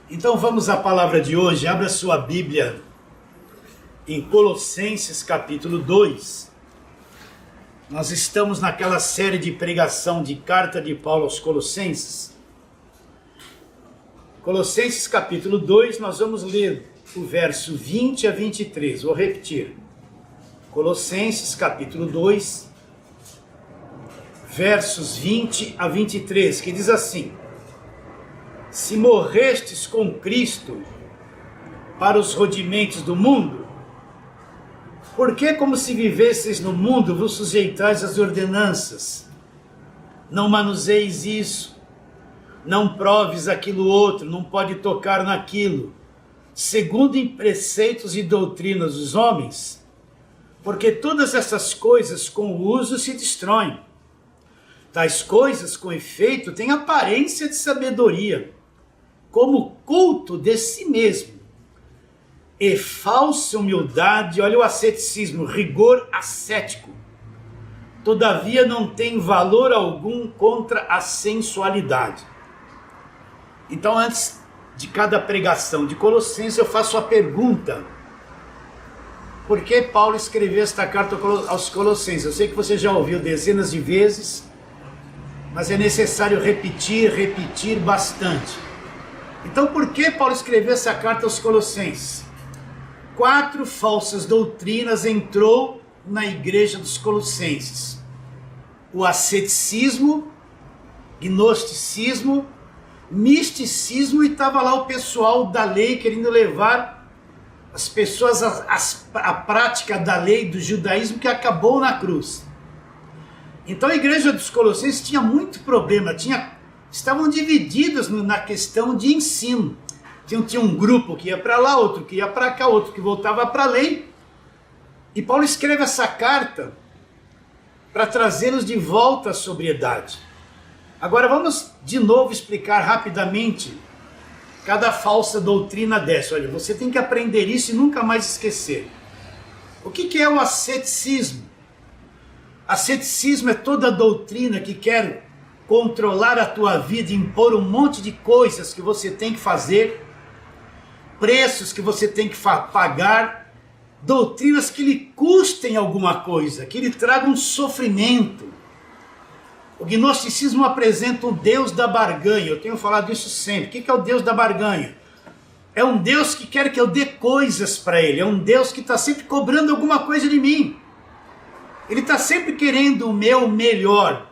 Então vamos à palavra de hoje. Abra sua Bíblia em Colossenses capítulo 2. Nós estamos naquela série de pregação de carta de Paulo aos Colossenses. Colossenses capítulo 2, nós vamos ler o verso 20 a 23. Vou repetir. Colossenses capítulo 2, versos 20 a 23, que diz assim: se morrestes com Cristo para os rudimentos do mundo, por que, como se vivesseis no mundo, vos sujeitais às ordenanças? Não manuseis isso, não proves aquilo outro, não pode tocar naquilo, segundo em preceitos e doutrinas dos homens, porque todas essas coisas com o uso se destroem. Tais coisas, com efeito, têm aparência de sabedoria, como culto de si mesmo, e falsa humildade, olha o asceticismo, rigor ascético, todavia não tem valor algum contra a sensualidade. Então, antes de cada pregação de Colossenses, eu faço a pergunta: por que Paulo escreveu esta carta aos Colossenses? Eu sei que você já ouviu dezenas de vezes, mas é necessário repetir bastante. Então, por que Paulo escreveu essa carta aos Colossenses? 4 falsas doutrinas entrou na igreja dos Colossenses: o asceticismo, gnosticismo, misticismo, e estava lá o pessoal da lei querendo levar as pessoas à prática da lei do judaísmo, que acabou na cruz. Então a igreja dos Colossenses tinha muito problema, estavam divididas na questão de ensino. Tinha um grupo que ia para lá, outro que ia para cá, outro que voltava para a lei. E Paulo escreve essa carta para trazê-los de volta à sobriedade. Agora vamos de novo explicar rapidamente cada falsa doutrina dessa. Olha, você tem que aprender isso e nunca mais esquecer. O que é o asceticismo? Asceticismo é toda doutrina que quer controlar a tua vida, impor um monte de coisas que você tem que fazer, preços que você tem que pagar, doutrinas que lhe custem alguma coisa, que lhe tragam sofrimento. O gnosticismo apresenta um Deus da barganha. Eu tenho falado isso sempre. O que é o Deus da barganha? É um Deus que quer que eu dê coisas para ele, é um Deus que está sempre cobrando alguma coisa de mim. Ele está sempre querendo o meu melhor.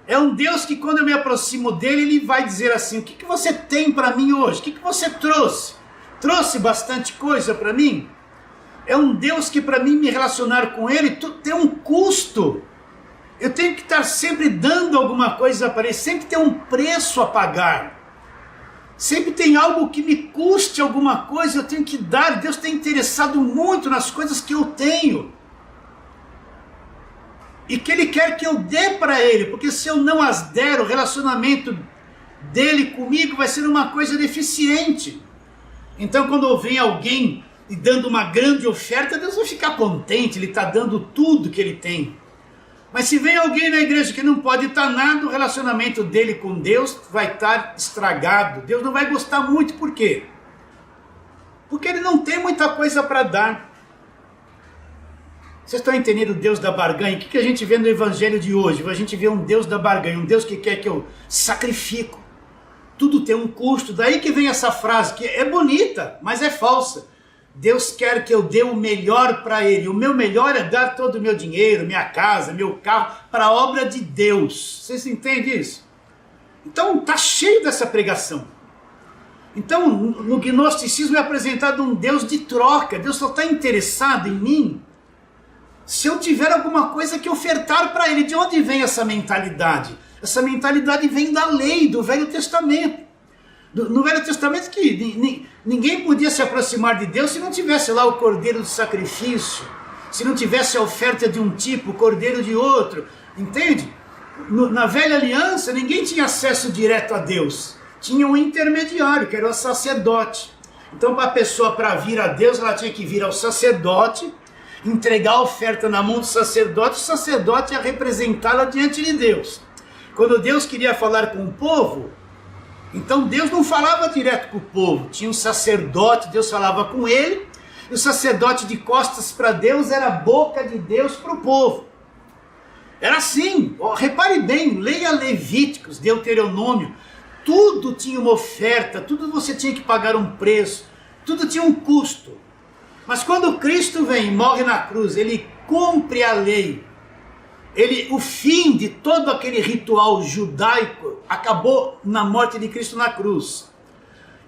É um Deus que, quando eu me aproximo dele, ele vai dizer assim: o que você tem para mim hoje? O que você trouxe? Trouxe bastante coisa para mim? É um Deus que, para mim me relacionar com ele, tem um custo. Eu tenho que estar sempre dando alguma coisa para ele, sempre tem um preço a pagar. Sempre tem algo que me custe alguma coisa, eu tenho que dar. Deus está interessado muito nas coisas que eu tenho. E que ele quer que eu dê para ele, porque se eu não as der, o relacionamento dele comigo vai ser uma coisa deficiente. Então, quando vem alguém e dando uma grande oferta, Deus vai ficar contente, ele está dando tudo que ele tem. Mas se vem alguém na igreja que não pode dar nada, o relacionamento dele com Deus vai estar estragado. Deus não vai gostar muito, por quê? Porque ele não tem muita coisa para dar. Vocês estão entendendo o Deus da barganha? O que a gente vê no evangelho de hoje? A gente vê um Deus da barganha, um Deus que quer que eu sacrifico. Tudo tem um custo. Daí que vem essa frase, que é bonita, mas é falsa. Deus quer que eu dê o melhor para ele. O meu melhor é dar todo o meu dinheiro, minha casa, meu carro, para a obra de Deus. Vocês entendem isso? Então está cheio dessa pregação. Então no gnosticismo é apresentado um Deus de troca. Deus só está interessado em mim se eu tiver alguma coisa que ofertar para ele. De onde vem essa mentalidade? Essa mentalidade vem da lei, do Velho Testamento. No Velho Testamento que ninguém podia se aproximar de Deus se não tivesse lá o cordeiro do sacrifício, se não tivesse a oferta de um tipo, o cordeiro de outro, entende? Na Velha Aliança ninguém tinha acesso direto a Deus, tinha um intermediário, que era o sacerdote. Então a pessoa, para vir a Deus, ela tinha que vir ao sacerdote, entregar a oferta na mão do sacerdote, o sacerdote ia representá-la diante de Deus. Quando Deus queria falar com o povo, Então Deus não falava direto com o povo, tinha um sacerdote, Deus falava com ele, e o sacerdote de costas para Deus era a boca de Deus para o povo. Era assim, repare bem, leia Levíticos, Deuteronômio, tudo tinha uma oferta, tudo você tinha que pagar um preço, tudo tinha um custo. Mas quando Cristo vem e morre na cruz, ele cumpre a lei. O fim de todo aquele ritual judaico acabou na morte de Cristo na cruz.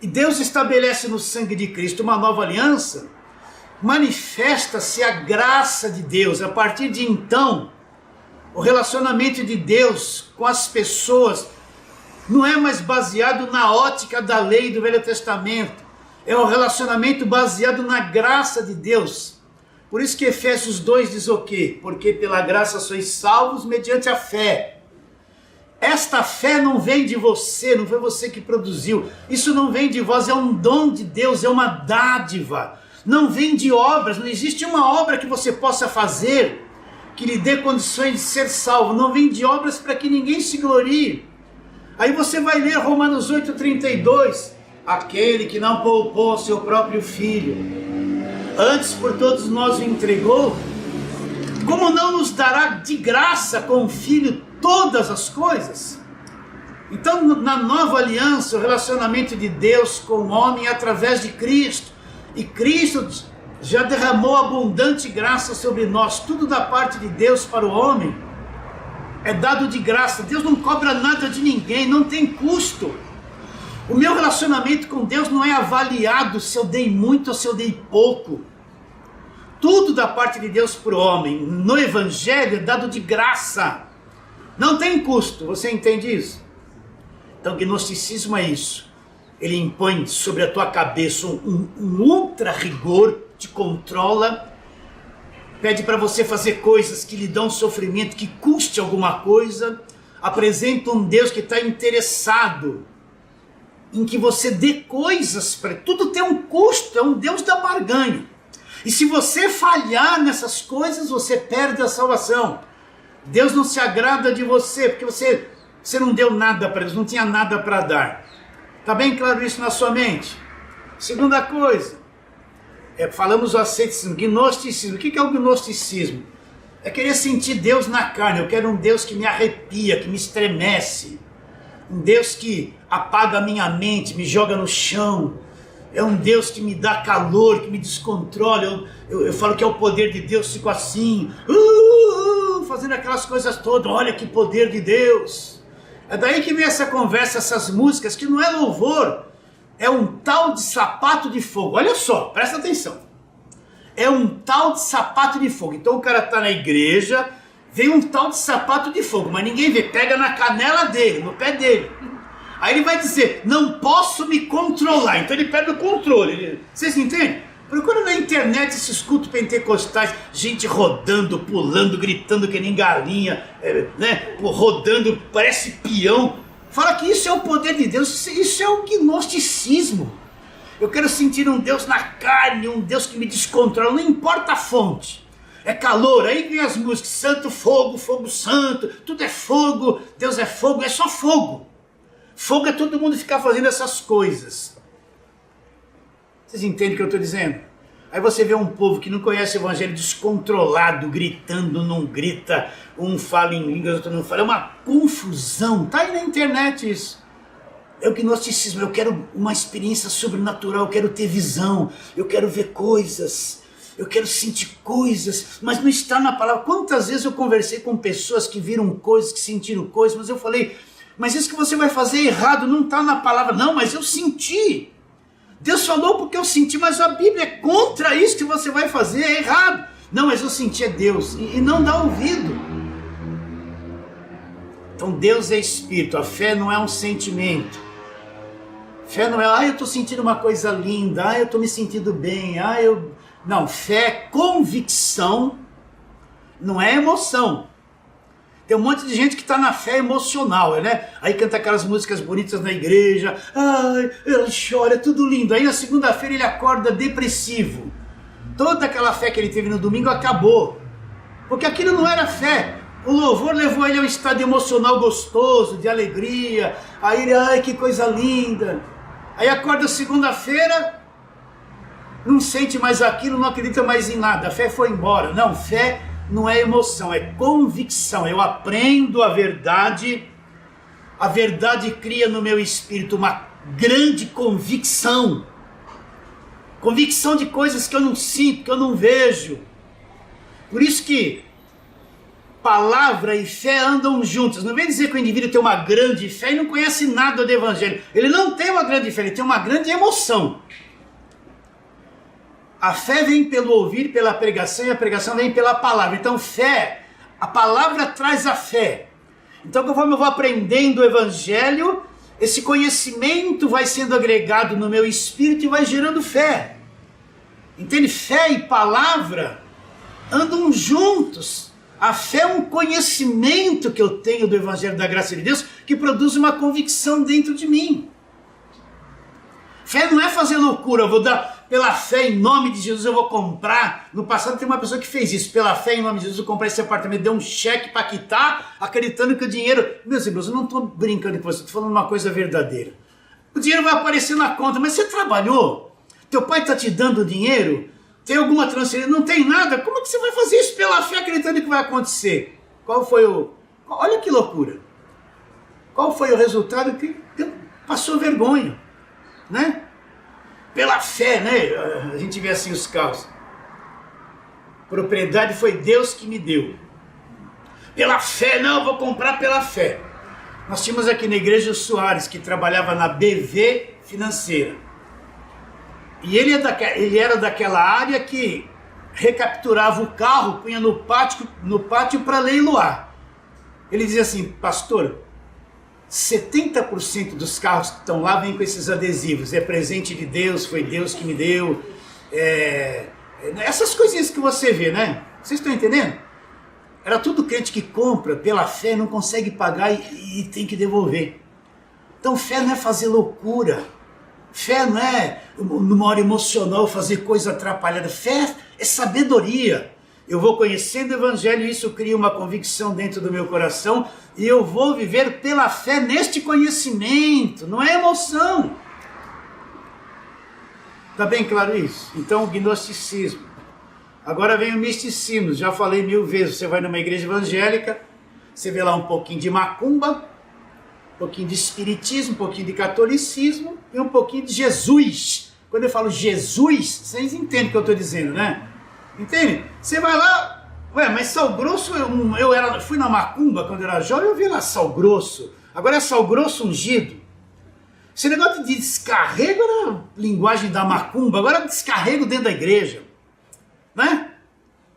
E Deus estabelece no sangue de Cristo uma nova aliança, manifesta-se a graça de Deus. A partir de então, o relacionamento de Deus com as pessoas não é mais baseado na ótica da lei do Velho Testamento, é um relacionamento baseado na graça de Deus. Por isso que Efésios 2 diz o quê? Porque pela graça sois salvos mediante a fé. Esta fé não vem de você, não foi você que produziu. Isso não vem de vós, é um dom de Deus, é uma dádiva. Não vem de obras, não existe uma obra que você possa fazer que lhe dê condições de ser salvo. Não vem de obras para que ninguém se glorie. Aí você vai ler Romanos 8,32. Aquele que não poupou seu próprio filho, antes por todos nós o entregou, como não nos dará de graça com o Filho todas as coisas? Então, na nova aliança, o relacionamento de Deus com o homem é através de Cristo, e Cristo já derramou abundante graça sobre nós. Tudo da parte de Deus para o homem é dado de graça. Deus não cobra nada de ninguém, não tem custo. O meu relacionamento com Deus não é avaliado se eu dei muito ou se eu dei pouco. Tudo da parte de Deus para o homem, no Evangelho, é dado de graça. Não tem custo, você entende isso? Então, o gnosticismo é isso. Ele impõe sobre a tua cabeça um ultra rigor, te controla, pede para você fazer coisas que lhe dão sofrimento, que custe alguma coisa, apresenta um Deus que está interessado em que você dê coisas para... Tudo tem um custo, é um Deus da barganha. E se você falhar nessas coisas, você perde a salvação. Deus não se agrada de você, porque você não deu nada para Deus, não tinha nada para dar. Está bem claro isso na sua mente? Segunda coisa, falamos o asceticismo, gnosticismo. O que é o gnosticismo? É querer sentir Deus na carne. Eu quero um Deus que me arrepia, que me estremece. Um Deus que apaga a minha mente, me joga no chão. É um Deus que me dá calor, que me descontrola. Eu falo que é o poder de Deus, fico assim, fazendo aquelas coisas todas. Olha que poder de Deus. É daí que vem essa conversa, essas músicas, que não é louvor. É um tal de sapato de fogo. Olha só, presta atenção. É um tal de sapato de fogo. Então o cara está na igreja, vem um tal de sapato de fogo, mas ninguém vê, pega na canela dele, no pé dele. Aí ele vai dizer, não posso me controlar. Então ele perde o controle. Vocês entendem? Procura na internet esses cultos pentecostais, gente rodando, pulando, gritando que nem galinha, rodando, parece peão. Fala que isso é o poder de Deus, isso é o gnosticismo. Eu quero sentir um Deus na carne, um Deus que me descontrola, não importa a fonte. É calor, aí vem as músicas, santo fogo, fogo santo, tudo é fogo, Deus é fogo, é só fogo. Fogo é todo mundo ficar fazendo essas coisas. Vocês entendem o que eu estou dizendo? Aí você vê um povo que não conhece o evangelho descontrolado, gritando, não grita, um fala em línguas, outro não fala. É uma confusão, tá aí na internet isso. É o gnosticismo, eu quero uma experiência sobrenatural, eu quero ter visão, eu quero ver coisas, eu quero sentir coisas, mas não está na palavra. Quantas vezes eu conversei com pessoas que viram coisas, que sentiram coisas, mas eu falei... Mas isso que você vai fazer errado, não está na palavra. Não, mas eu senti. Deus falou porque eu senti, mas a Bíblia é contra isso que você vai fazer, é errado. Não, mas eu senti, é Deus. E não dá ouvido. Então Deus é Espírito, a fé não é um sentimento. Fé não é, eu estou sentindo uma coisa linda, eu estou me sentindo bem, Não, fé é convicção, não é emoção. Tem um monte de gente que está na fé emocional, né? Aí canta aquelas músicas bonitas na igreja. Ele chora, é tudo lindo. Aí na segunda-feira ele acorda depressivo. Toda aquela fé que ele teve no domingo acabou. Porque aquilo não era fé. O louvor levou ele a um estado emocional gostoso, de alegria. Aí ele, ai, que coisa linda. Aí acorda segunda-feira, não sente mais aquilo, não acredita mais em nada. A fé foi embora. Não, fé não é emoção, é convicção. Eu aprendo a verdade cria no meu espírito uma grande convicção. Convicção de coisas que eu não sinto, que eu não vejo. Por isso que palavra e fé andam juntas. Não vem dizer que o indivíduo tem uma grande fé e não conhece nada do evangelho. Ele não tem uma grande fé, ele tem uma grande emoção. A fé vem pelo ouvir, pela pregação, e a pregação vem pela palavra. Então fé, a palavra traz a fé. Então conforme eu vou aprendendo o evangelho, esse conhecimento vai sendo agregado no meu espírito e vai gerando fé. Entende? Fé e palavra andam juntos. A fé é um conhecimento que eu tenho do evangelho da graça de Deus que produz uma convicção dentro de mim. Fé não é fazer loucura, eu vou dar pela fé em nome de Jesus, eu vou comprar. No passado tem uma pessoa que fez isso, pela fé em nome de Jesus eu comprei esse apartamento, deu um cheque para quitar, acreditando que o dinheiro... Meus irmãos, eu não estou brincando com você, estou falando uma coisa verdadeira. O dinheiro vai aparecer na conta, mas você trabalhou? Teu pai está te dando dinheiro? Tem alguma transferência? Não tem nada? Como é que você vai fazer isso pela fé acreditando que vai acontecer? Qual foi o... Olha que loucura. Qual foi o resultado? Que passou vergonha, né? Pela fé, né? A gente vê assim os carros. Propriedade foi Deus que me deu. Pela fé, não, eu vou comprar pela fé. Nós tínhamos aqui na igreja o Soares, que trabalhava na BV Financeira. E ele era daquela área que recapturava o carro, punha no pátio para leiloar. Ele dizia assim, pastor, 70% dos carros que estão lá vêm com esses adesivos. É presente de Deus, foi Deus que me deu. Essas coisinhas que você vê, né? Vocês estão entendendo? Era tudo crente que compra pela fé, não consegue pagar e tem que devolver. Então fé não é fazer loucura. Fé não é, numa hora emocional, fazer coisa atrapalhada. Fé é sabedoria. Eu vou conhecendo o evangelho e isso cria uma convicção dentro do meu coração e eu vou viver pela fé neste conhecimento, não é emoção. Está bem claro isso? Então o gnosticismo. Agora vem o misticismo, já falei 1000 vezes, você vai numa igreja evangélica, você vê lá um pouquinho de macumba, um pouquinho de espiritismo, um pouquinho de catolicismo e um pouquinho de Jesus. Quando eu falo Jesus, vocês entendem o que eu estou dizendo, né? Entende? Você vai lá, mas sal grosso, fui na macumba quando eu era jovem, eu vi lá sal grosso, agora é sal grosso ungido. Esse negócio de descarrego era linguagem da macumba, agora é descarrego dentro da igreja, né?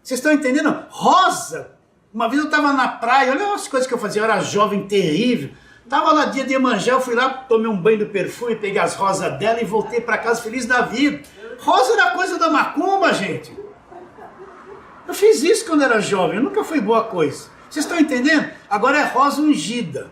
Vocês estão entendendo? Rosa, uma vez eu estava na praia, olha as coisas que eu fazia, eu era jovem terrível, estava lá dia de Iemanjá, eu fui lá, tomei um banho do perfume, peguei as rosas dela e voltei para casa feliz da vida. Rosa era coisa da macumba, gente. Eu fiz isso quando era jovem, nunca foi boa coisa. Vocês estão entendendo? Agora é rosa ungida.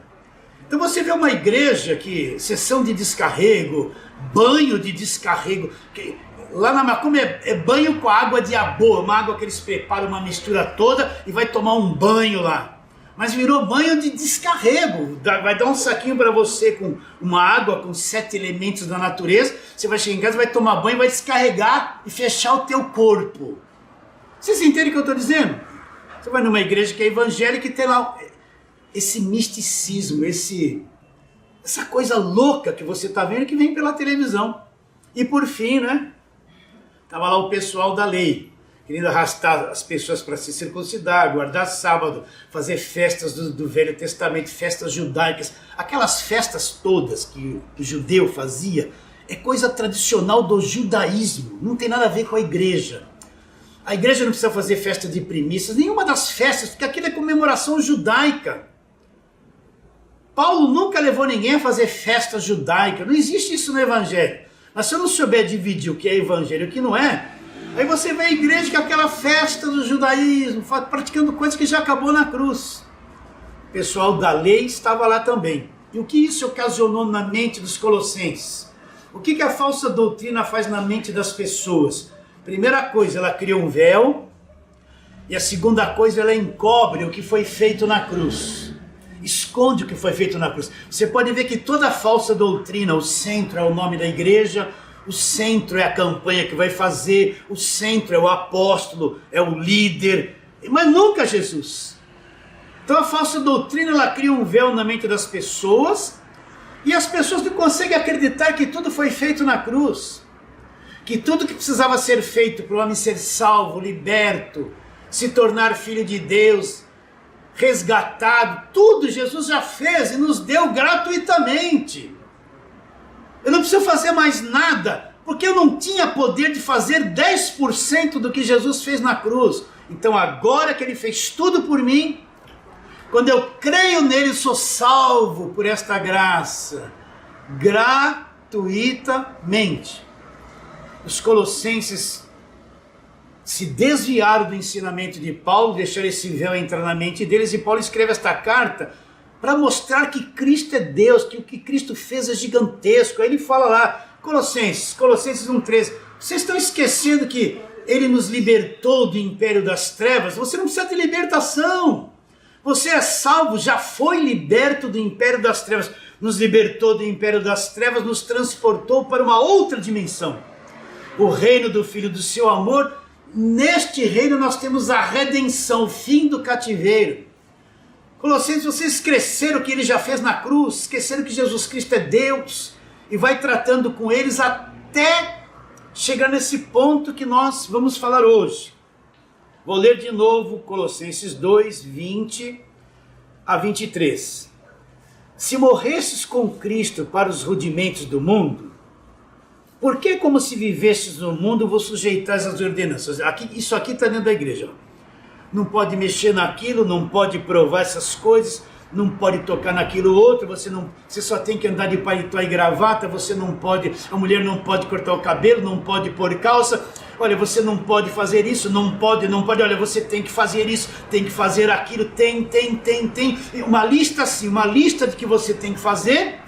Então você vê uma igreja que, sessão de descarrego, banho de descarrego, que, lá na macumba é banho com água de aboa, uma água que eles preparam, uma mistura toda e vai tomar um banho lá. Mas virou banho de descarrego, vai dar um saquinho para você com uma água com 7 elementos da natureza, você vai chegar em casa, vai tomar banho, vai descarregar e fechar o teu corpo. Vocês entendem o que eu estou dizendo? Você vai numa igreja que é evangélica e tem lá esse misticismo, essa coisa louca que você está vendo que vem pela televisão. E por fim, né? Estava lá o pessoal da lei, querendo arrastar as pessoas para se circuncidar, guardar sábado, fazer festas do Velho Testamento, festas judaicas. Aquelas festas todas que o judeu fazia, é coisa tradicional do judaísmo, não tem nada a ver com a igreja. A igreja não precisa fazer festa de primícias, nenhuma das festas, porque aquilo é comemoração judaica. Paulo nunca levou ninguém a fazer festa judaica, não existe isso no evangelho. Mas se eu não souber dividir o que é evangelho e o que não é, aí você vê a igreja com aquela festa do judaísmo, praticando coisas que já acabou na cruz. O pessoal da lei estava lá também. E o que isso ocasionou na mente dos colossenses? O que a falsa doutrina faz na mente das pessoas? Primeira coisa, ela cria um véu E a segunda coisa, ela encobre o que foi feito na cruz. Esconde o que foi feito na cruz. Você pode ver que toda falsa doutrina, o centro é o nome da igreja, o centro é a campanha que vai fazer, o centro é o apóstolo, é o líder, mas nunca Jesus. Então a falsa doutrina, ela cria um véu na mente das pessoas, e as pessoas não conseguem acreditar que tudo foi feito na cruz, que tudo que precisava ser feito para o homem ser salvo, liberto, se tornar filho de Deus, resgatado, tudo Jesus já fez e nos deu gratuitamente. Eu não preciso fazer mais nada, porque eu não tinha poder de fazer 10% do que Jesus fez na cruz. Então agora que ele fez tudo por mim, quando eu creio nele, sou salvo por esta graça, gratuitamente. Os colossenses se desviaram do ensinamento de Paulo, deixaram esse véu entrar na mente deles, e Paulo escreve esta carta para mostrar que Cristo é Deus, que o que Cristo fez é gigantesco. Aí ele fala lá, Colossenses 1,13, vocês estão esquecendo que ele nos libertou do império das trevas? Você não precisa de libertação, você é salvo, já foi liberto do império das trevas, nos libertou do império das trevas, nos transportou para uma outra dimensão, o reino do Filho do seu amor. Neste reino nós temos a redenção, o fim do cativeiro. Colossenses, vocês esqueceram o que ele já fez na cruz, esqueceram que Jesus Cristo é Deus, e vai tratando com eles até chegar nesse ponto que nós vamos falar hoje. Vou ler de novo Colossenses 2, 20 a 23. Se morresses com Cristo para os rudimentos do mundo, por que, como se vivestes no mundo, vos sujeitais às ordenanças? Isso aqui está dentro da igreja. Não pode mexer naquilo, não pode provar essas coisas, não pode tocar naquilo outro, você só tem que andar de paletó e gravata, você não pode, a mulher não pode cortar o cabelo, não pode pôr calça, olha, você não pode fazer isso, não pode, olha, você tem que fazer isso, tem que fazer aquilo, tem, uma lista assim, uma lista de que você tem que fazer,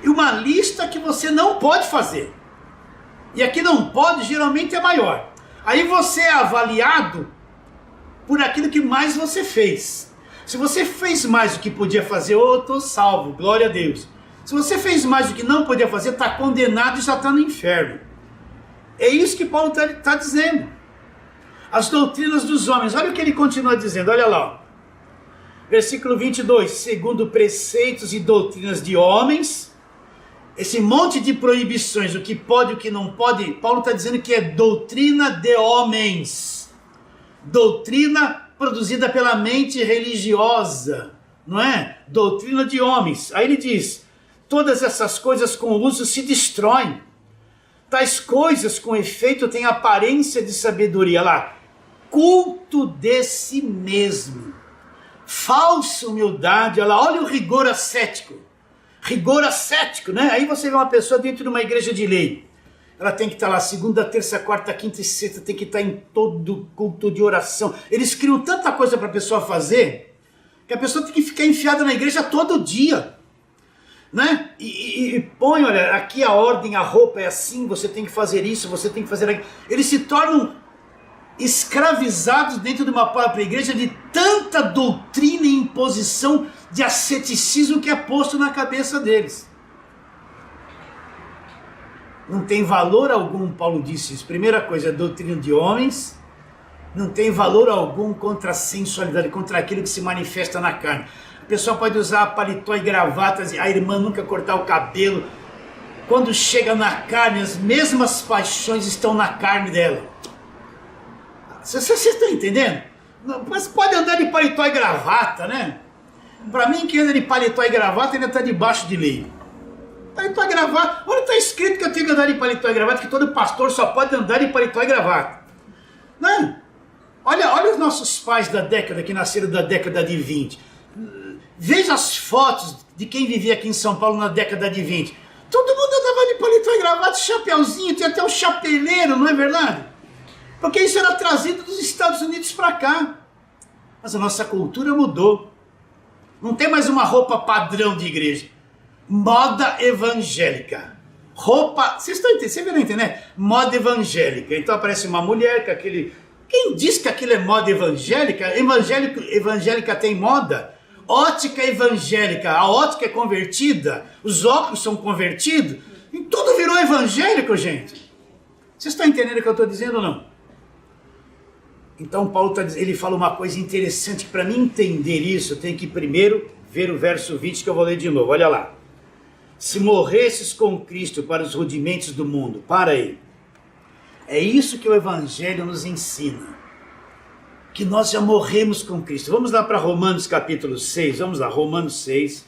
e uma lista que você não pode fazer. E aqui não pode, geralmente é maior. Aí você é avaliado por aquilo que mais você fez. Se você fez mais do que podia fazer, eu estou salvo, glória a Deus. Se você fez mais do que não podia fazer, está condenado e já está no inferno. É isso que Paulo está dizendo. As doutrinas dos homens, olha o que ele continua dizendo, olha lá. Versículo 22, segundo preceitos e doutrinas de homens, esse monte de proibições, o que pode e o que não pode, Paulo está dizendo que é doutrina de homens, doutrina produzida pela mente religiosa, não é? Doutrina de homens. Aí ele diz, todas essas coisas com o uso se destroem, tais coisas com efeito têm aparência de sabedoria, lá, culto de si mesmo, falsa humildade, olha o rigor ascético, né? Aí você vê uma pessoa dentro de uma igreja de lei, ela tem que estar lá segunda, terça, quarta, quinta e sexta, tem que estar em todo culto de oração. Eles criam tanta coisa para a pessoa fazer, que a pessoa tem que ficar enfiada na igreja todo dia, né? E põe, olha, aqui a ordem, a roupa é assim, você tem que fazer isso, você tem que fazer aquilo. Eles se tornam escravizados dentro de uma própria igreja de tanta doutrina e imposição de asceticismo que é posto na cabeça deles. Não tem valor algum, Paulo disse isso. Primeira coisa, é doutrina de homens. Não tem valor algum contra a sensualidade, contra aquilo que se manifesta na carne. A pessoa pode usar paletó e gravatas, a irmã nunca cortar o cabelo. Quando chega na carne, as mesmas paixões estão na carne dela. Vocês estão entendendo? Mas pode andar de paletó e gravata, né? Para mim, quem anda de paletó e gravata ainda está debaixo de lei. Paletó e gravata, olha, está escrito que eu tenho que andar de paletó e gravata, que todo pastor só pode andar de paletó e gravata. Não? Olha os nossos pais da década, que nasceram da década de 20. Veja as fotos de quem vivia aqui em São Paulo na década de 20. Todo mundo andava de paletó e gravata, chapeuzinho, tem até um chapeleiro, não é verdade? Porque isso era trazido dos Estados Unidos para cá. Mas a nossa cultura mudou. Não tem mais uma roupa padrão de igreja. Moda evangélica. Roupa, vocês estão entendendo? Você vê na internet? Moda evangélica. Então aparece uma mulher com Quem diz que aquilo é moda evangélica? Evangélica tem moda. Ótica evangélica, a ótica é convertida, os óculos são convertidos, e tudo virou evangélico, gente. Vocês estão entendendo o que eu estou dizendo ou não? Então Paulo ele fala uma coisa interessante, que para mim entender isso, eu tenho que primeiro ver o verso 20 que eu vou ler de novo, olha lá. Se morresses com Cristo para os rudimentos do mundo, para aí. É isso que o Evangelho nos ensina, que nós já morremos com Cristo. Vamos lá para Romanos capítulo 6, vamos lá, Romanos 6.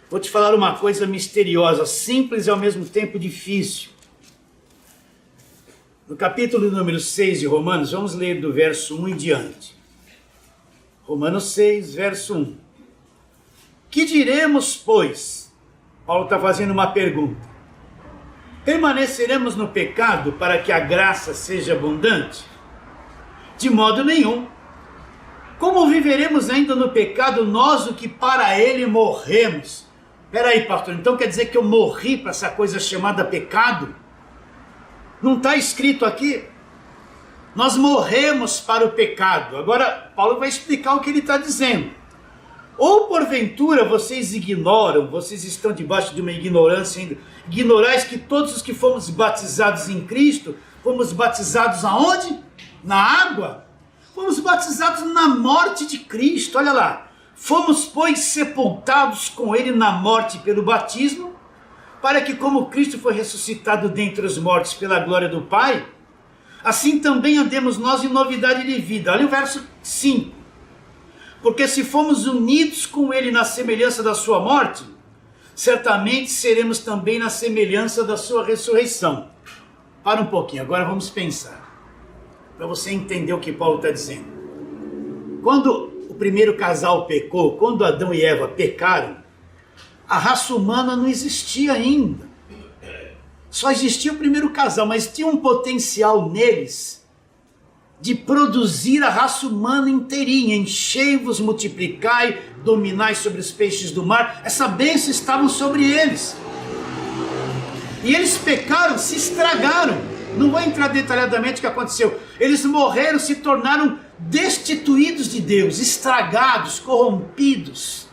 Vou te falar uma coisa misteriosa, simples e ao mesmo tempo difícil. No capítulo número 6 de Romanos, vamos ler do verso 1 em diante. Romanos 6, verso 1. Que diremos, pois? Paulo está fazendo uma pergunta. Permaneceremos no pecado para que a graça seja abundante? De modo nenhum. Como viveremos ainda no pecado nós o que para ele morremos? Espera aí, pastor, então quer dizer que eu morri para essa coisa chamada pecado? Não está escrito aqui? Nós morremos para o pecado. Agora, Paulo vai explicar o que ele está dizendo. Ou porventura vocês ignoram, vocês estão debaixo de uma ignorância ainda. Ignorais que todos os que fomos batizados em Cristo, fomos batizados aonde? Na água? Fomos batizados na morte de Cristo, olha lá. Fomos, pois, sepultados com ele na morte pelo batismo, para que como Cristo foi ressuscitado dentre os mortos pela glória do Pai, assim também andemos nós em novidade de vida. Olha o verso 5. Porque se fomos unidos com ele na semelhança da sua morte, certamente seremos também na semelhança da sua ressurreição. Para um pouquinho, agora vamos pensar, para você entender o que Paulo está dizendo. Quando o primeiro casal pecou, quando Adão e Eva pecaram, a raça humana não existia ainda. Só existia o primeiro casal, mas tinha um potencial neles de produzir a raça humana inteirinha. Enchei-vos, multiplicai, dominai sobre os peixes do mar. Essa bênção estava sobre eles. E eles pecaram, se estragaram. Não vou entrar detalhadamente o que aconteceu. Eles morreram, se tornaram destituídos de Deus, estragados, corrompidos,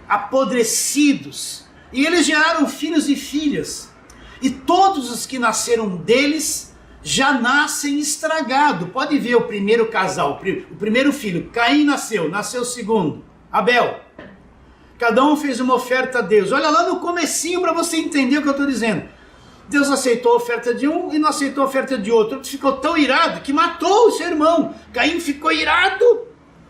apodrecidos. E eles geraram filhos e filhas. E todos os que nasceram deles já nascem estragados. Pode ver o primeiro casal, o primeiro filho, Caim nasceu o segundo, Abel. Cada um fez uma oferta a Deus. Olha lá no comecinho para você entender o que eu estou dizendo. Deus aceitou a oferta de um e não aceitou a oferta de outro. Ele ficou tão irado que matou o seu irmão. Caim ficou irado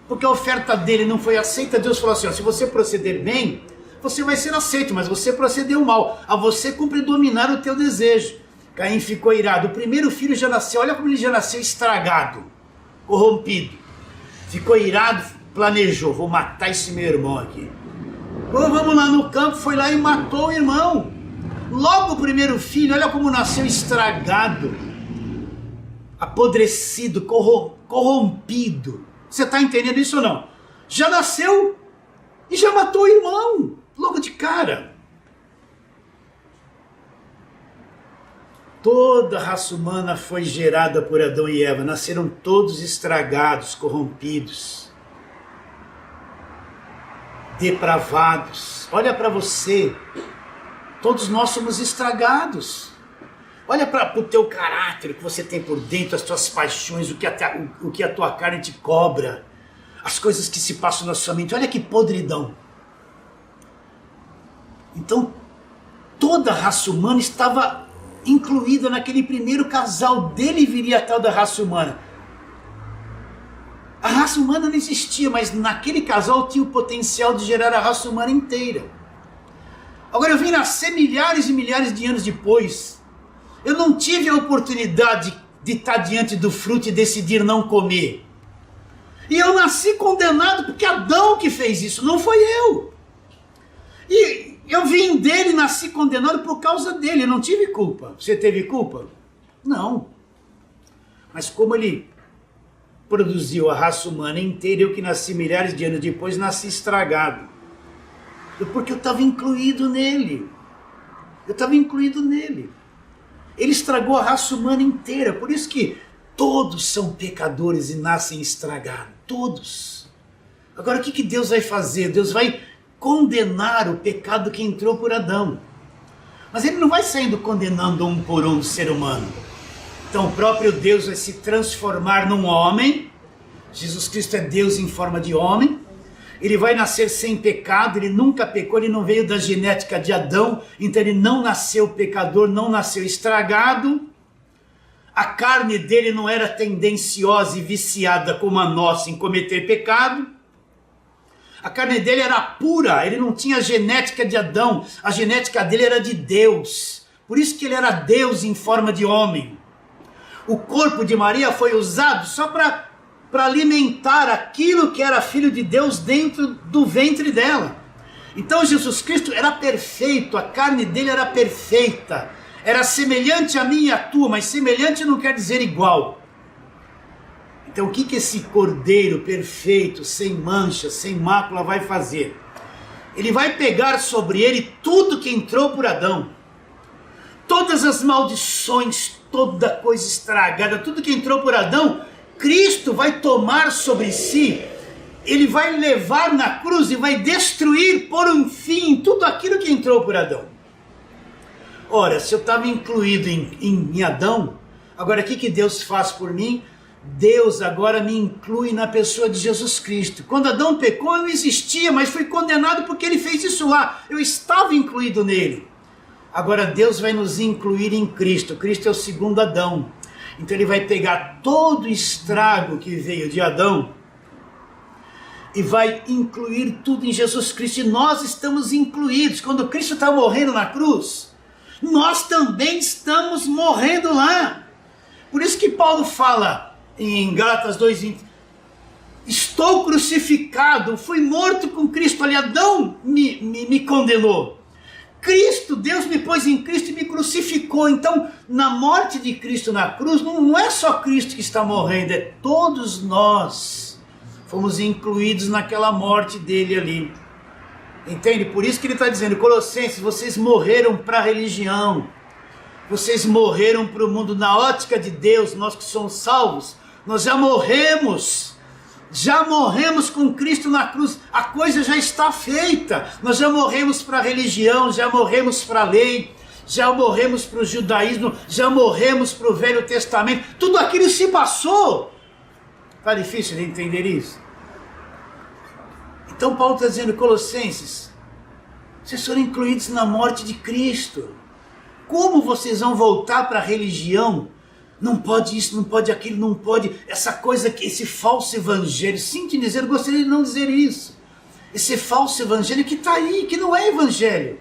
porque a oferta dele não foi aceita. Deus falou assim, ó, se você proceder bem, você vai ser aceito, mas você procedeu mal. A você cumpre dominar o teu desejo. Caim ficou irado. O primeiro filho já nasceu, olha como ele já nasceu estragado, corrompido. Ficou irado, planejou, vou matar esse meu irmão aqui. Vamos lá no campo, foi lá e matou o irmão. Logo o primeiro filho, olha como nasceu estragado, apodrecido, corrompido. Você está entendendo isso ou não? Já nasceu e já matou o irmão, logo de cara. Toda a raça humana foi gerada por Adão e Eva, nasceram todos estragados, corrompidos, depravados. Olha para você, todos nós somos estragados. Olha para o teu caráter, o que você tem por dentro, as tuas paixões, o que a tua carne te cobra, as coisas que se passam na sua mente. Olha que podridão. Então, toda a raça humana estava incluída naquele primeiro casal. Dele viria a tal da raça humana. A raça humana não existia, mas naquele casal tinha o potencial de gerar a raça humana inteira. Agora eu vim nascer milhares e milhares de anos depois. Eu não tive a oportunidade de estar diante do fruto e decidir não comer. E eu nasci condenado porque Adão que fez isso, não foi eu. E eu vim dele e nasci condenado por causa dele, eu não tive culpa. Você teve culpa? Não. Mas como ele produziu a raça humana inteira, eu que nasci milhares de anos depois, nasci estragado. Porque eu estava incluído nele. Eu estava incluído nele. Ele estragou a raça humana inteira. Por isso que Todos são pecadores e nascem estragados, todos. Agora o que Deus vai fazer? Deus vai condenar o pecado que entrou por Adão. Mas ele não vai saindo condenando um por um do ser humano. Então o próprio Deus vai se transformar num homem. Jesus Cristo é Deus em forma de homem. Ele vai nascer sem pecado, ele nunca pecou, ele não veio da genética de Adão, então ele não nasceu pecador, não nasceu estragado. A carne dele não era tendenciosa e viciada como a nossa em cometer pecado. A carne dele era pura, ele não tinha a genética de Adão, a genética dele era de Deus. Por isso que ele era Deus em forma de homem. O corpo de Maria foi usado só para alimentar aquilo que era filho de Deus dentro do ventre dela. Então Jesus Cristo era perfeito, a carne dele era perfeita, era semelhante a mim e a tua, mas semelhante não quer dizer igual. Então o que esse cordeiro perfeito, sem mancha, sem mácula vai fazer? Ele vai pegar sobre ele tudo que entrou por Adão, todas as maldições, toda coisa estragada, tudo que entrou por Adão, Cristo vai tomar sobre si, ele vai levar na cruz e vai destruir, por um fim, tudo aquilo que entrou por Adão. Ora, se eu estava incluído em Adão, agora o que Deus faz por mim? Deus agora me inclui na pessoa de Jesus Cristo. Quando Adão pecou, eu existia, mas fui condenado porque ele fez isso lá. Eu estava incluído nele. Agora Deus vai nos incluir em Cristo. Cristo é o segundo Adão. Então ele vai pegar todo o estrago que veio de Adão e vai incluir tudo em Jesus Cristo. E nós estamos incluídos. Quando Cristo está morrendo na cruz, nós também estamos morrendo lá. Por isso que Paulo fala em Gálatas 2:20, estou crucificado, fui morto com Cristo. Ali Adão me condenou. Cristo, Deus me pôs em Cristo e me crucificou. Então, na morte de Cristo na cruz, não é só Cristo que está morrendo, é todos nós. Fomos incluídos naquela morte dele ali. Entende? Por isso que ele está dizendo, Colossenses, vocês morreram para a religião. Vocês morreram para o mundo. Na ótica de Deus, nós que somos salvos, nós já morremos com Cristo na cruz, a coisa já está feita, nós já morremos para a religião, já morremos para a lei, já morremos para o judaísmo, já morremos para o Velho Testamento, tudo aquilo se passou. Está difícil de entender isso? Então Paulo está dizendo, Colossenses, vocês foram incluídos na morte de Cristo. Como vocês vão voltar para a religião? Não pode isso, não pode aquilo, não pode essa coisa, esse falso evangelho. Sinto em dizer, eu gostaria de não dizer isso. Esse falso evangelho que está aí, que não é evangelho.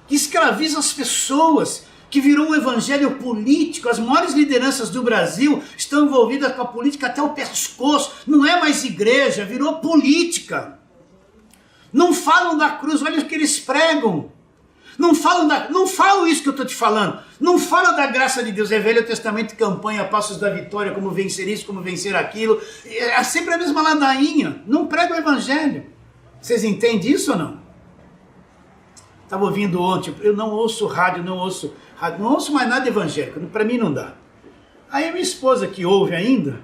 Que escraviza as pessoas, que virou um evangelho político. As maiores lideranças do Brasil estão envolvidas com a política até o pescoço. Não é mais igreja, virou política. Não falam da cruz, olha o que eles pregam. Não falam isso que eu estou te falando. Não fala da graça de Deus. É Velho Testamento, campanha, passos da vitória, como vencer isso, como vencer aquilo. É sempre a mesma ladainha. Não prega o evangelho. Vocês entendem isso ou não? Estava ouvindo ontem, eu não ouço rádio, não ouço mais nada evangélico. Para mim não dá. Aí a minha esposa, que ouve ainda,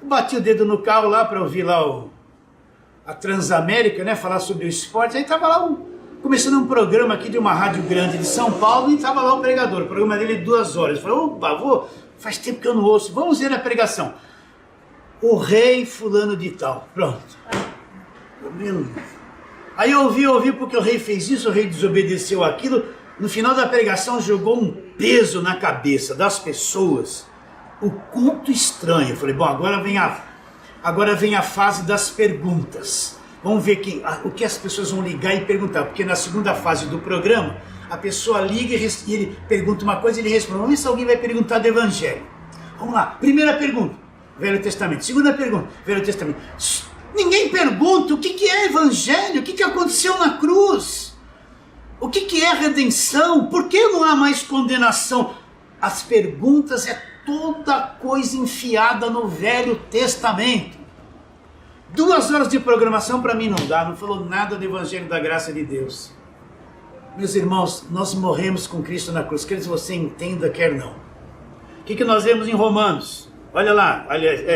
bati o dedo no carro lá para ouvir lá a Transamérica, né, falar sobre o esporte. Aí estava lá começando um programa aqui de uma rádio grande de São Paulo e estava lá o pregador, o programa dele de 2 horas. Eu falei, opa, faz tempo que eu não ouço, vamos ver a pregação. O rei fulano de tal, pronto. Aí eu ouvi porque o rei fez isso, o rei desobedeceu aquilo. No final da pregação jogou um peso na cabeça das pessoas, o culto estranho. Eu falei, bom, agora vem a fase das perguntas. Vamos ver o que as pessoas vão ligar e perguntar, porque na segunda fase do programa, a pessoa liga e ele pergunta uma coisa e ele responde. Vamos ver se alguém vai perguntar do Evangelho. Vamos lá, primeira pergunta, Velho Testamento. Segunda pergunta, Velho Testamento. Ninguém pergunta o que é Evangelho, o que aconteceu na cruz, o que é redenção, por que não há mais condenação? As perguntas é toda coisa enfiada no Velho Testamento. 2 horas de programação para mim não dá, não falou nada do Evangelho da graça de Deus. Meus irmãos, nós morremos com Cristo na cruz, quer você entenda, quer não. O que nós vemos em Romanos? Olha lá,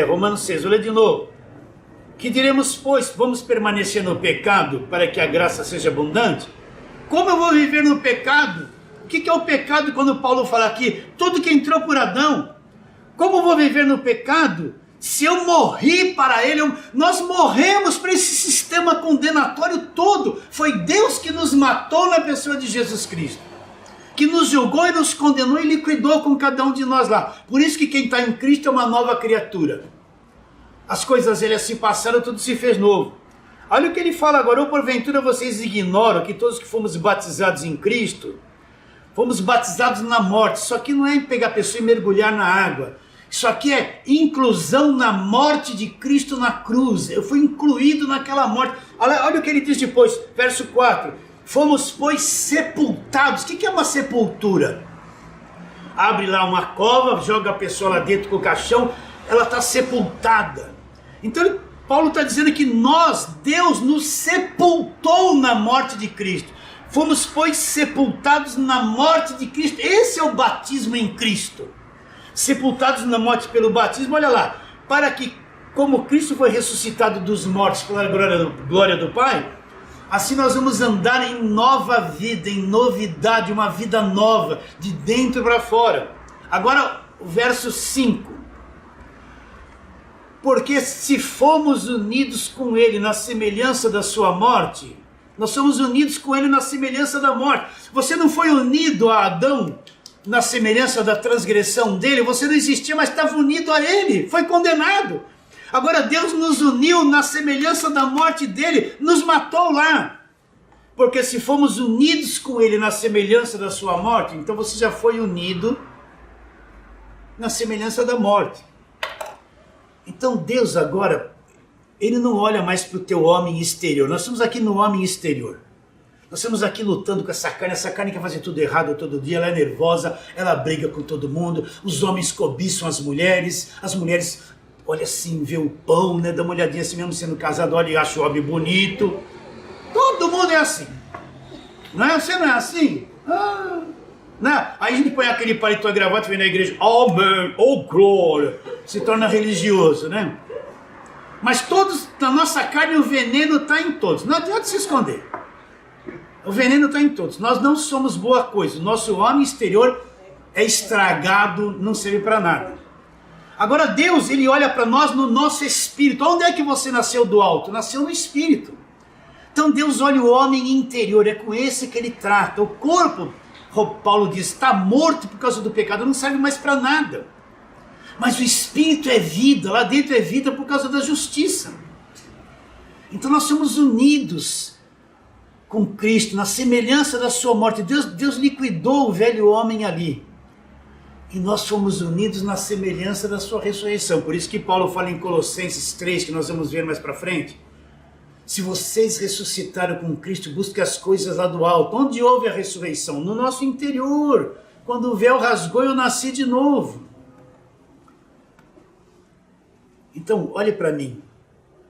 Romanos 6, olha de novo. Que diremos, pois, vamos permanecer no pecado para que a graça seja abundante? Como eu vou viver no pecado? O que é o pecado quando Paulo fala aqui? Tudo que entrou por Adão. Como eu vou viver no pecado? Se eu morri para ele, nós morremos para esse sistema condenatório todo. Foi Deus que nos matou na pessoa de Jesus Cristo, que nos julgou e nos condenou e liquidou com cada um de nós lá. Por isso que quem está em Cristo é uma nova criatura. As coisas eles se passaram, tudo se fez novo. Olha o que ele fala agora. Ou porventura vocês ignoram que todos que fomos batizados em Cristo, fomos batizados na morte. Isso aqui não é pegar a pessoa e mergulhar na água. Isso aqui é inclusão na morte de Cristo na cruz. Eu fui incluído naquela morte. Olha o que ele diz depois, verso 4. Fomos, pois, sepultados. O que é uma sepultura? Abre lá uma cova, joga a pessoa lá dentro com o caixão, ela está sepultada. Então Paulo está dizendo que Deus nos sepultou na morte de Cristo. Fomos, pois, sepultados na morte de Cristo. Esse é o batismo em Cristo. Sepultados na morte pelo batismo, olha lá, para que, como Cristo foi ressuscitado dos mortos pela glória do Pai, assim nós vamos andar em nova vida, em novidade, uma vida nova, de dentro para fora. Agora, o verso 5. Porque se fomos unidos com ele na semelhança da sua morte, nós somos unidos com ele na semelhança da morte. Você não foi unido a Adão na semelhança da transgressão dele, você não existia, mas estava unido a ele, foi condenado. Agora Deus nos uniu na semelhança da morte dele, nos matou lá. Porque se fomos unidos com ele na semelhança da sua morte, então você já foi unido na semelhança da morte. Então Deus agora, ele não olha mais para o teu homem exterior. Nós estamos aqui no homem exterior. Nós estamos aqui lutando com essa carne quer fazer tudo errado todo dia, ela é nervosa, ela briga com todo mundo, os homens cobiçam as mulheres olha assim, vê o pão, né, dá uma olhadinha assim mesmo sendo casado, olha e acha o homem bonito. Todo mundo é assim. Não é? Você não é assim? Né? Aí a gente põe aquele paletó e gravata e vem na igreja, amém, oh glória, se torna religioso, né? Mas todos, na nossa carne, o veneno está em todos, não adianta se esconder. O veneno está em todos. Nós não somos boa coisa. O nosso homem exterior é estragado, não serve para nada. Agora Deus, ele olha para nós no nosso espírito. Onde é que você nasceu do alto? Nasceu no espírito. Então Deus olha o homem interior, é com esse que ele trata. O corpo, Paulo diz, está morto por causa do pecado, não serve mais para nada. Mas o espírito é vida, lá dentro é vida por causa da justiça. Então nós somos unidos com Cristo, na semelhança da sua morte. Deus liquidou o velho homem ali. E nós fomos unidos na semelhança da sua ressurreição. Por isso que Paulo fala em Colossenses 3, que nós vamos ver mais para frente. Se vocês ressuscitaram com Cristo, busquem as coisas lá do alto. Onde houve a ressurreição? No nosso interior. Quando o véu rasgou, eu nasci de novo. Então, olhe para mim.